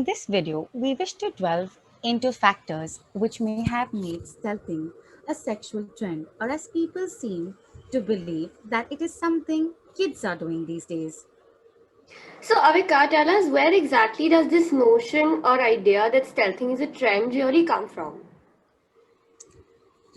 In this video, we wish to delve into factors which may have made stealthing a sexual trend, or as people seem to believe that it is something kids are doing these days. So, Avika, tell us where exactly does this notion or idea that stealthing is a trend really come from?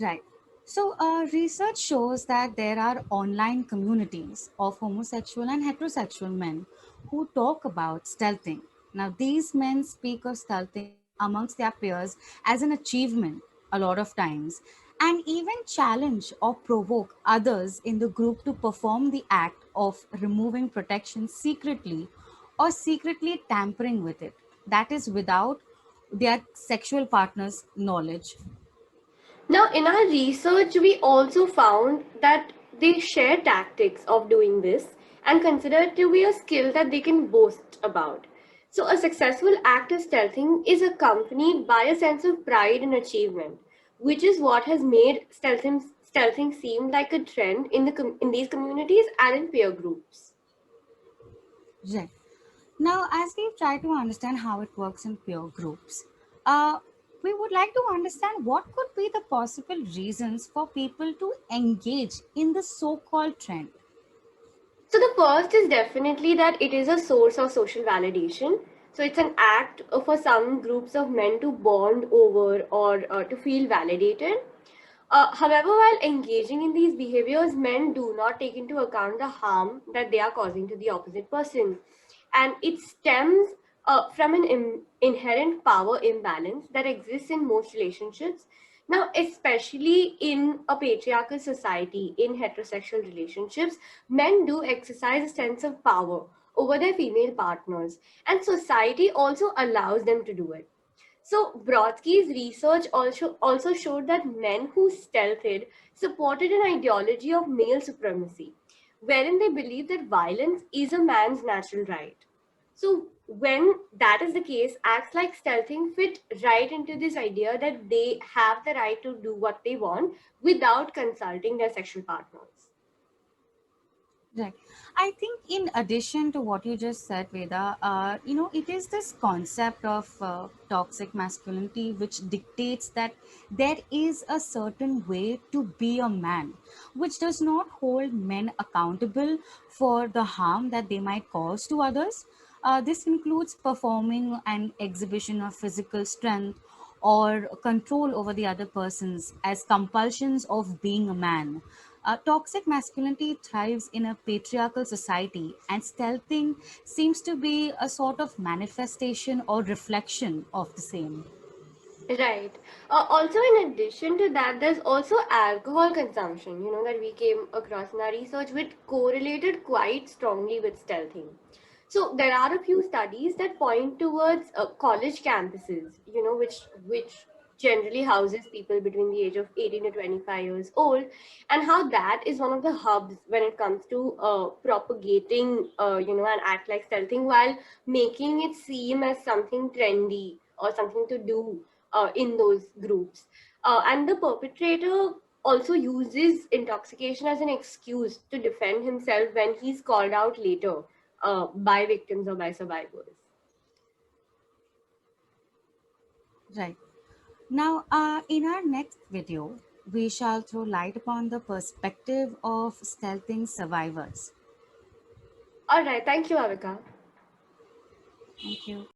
Right. So, research shows that there are online communities of homosexual and heterosexual men who talk about stealthing. Now, these men speak of stealthing amongst their peers as an achievement a lot of times, and even challenge or provoke others in the group to perform the act of removing protection secretly or secretly tampering with it. That is without their sexual partner's knowledge. Now, in our research, we also found that they share tactics of doing this and consider it to be a skill that they can boast about. So, a successful act of stealthing is accompanied by a sense of pride and achievement, which is what has made stealthing seem like a trend in these communities and in peer groups. Right. Now, as we try to understand how it works in peer groups, uh, we would like to understand what could be the possible reasons for people to engage in the so called trend. So the first is definitely that it is a source of social validation. So it's an act for some groups of men to bond over or to feel validated. However, while engaging in these behaviors, men do not take into account the harm that they are causing to the opposite person. And it stems from an inherent power imbalance that exists in most relationships. Now, especially in a patriarchal society, in heterosexual relationships, men do exercise a sense of power over their female partners, and society also allows them to do it. So Brodsky's research also showed that men who stealthed supported an ideology of male supremacy, wherein they believed that violence is a man's natural right. So when that is the case, acts like stealthing fit right into this idea that they have the right to do what they want without consulting their sexual partners. Right. I think, in addition to what you just said, Veda, it is this concept of toxic masculinity which dictates that there is a certain way to be a man, which does not hold men accountable for the harm that they might cause to others. This includes performing an exhibition of physical strength or control over the other persons as compulsions of being a man. Toxic masculinity thrives in a patriarchal society, and stealthing seems to be a sort of manifestation or reflection of the same. Right. Also, in addition to that, there's also alcohol consumption, that we came across in our research, which correlated quite strongly with stealthing. So there are a few studies that point towards college campuses, which generally houses people between the age of 18 to 25 years old, and how that is one of the hubs when it comes to propagating, an act like stealthing while making it seem as something trendy or something to do in those groups. And the perpetrator also uses intoxication as an excuse to defend himself when he's called out later by victims or by survivors. Right. Now, in our next video, we shall throw light upon the perspective of stealthing survivors. All right, thank you, Avika. Thank you.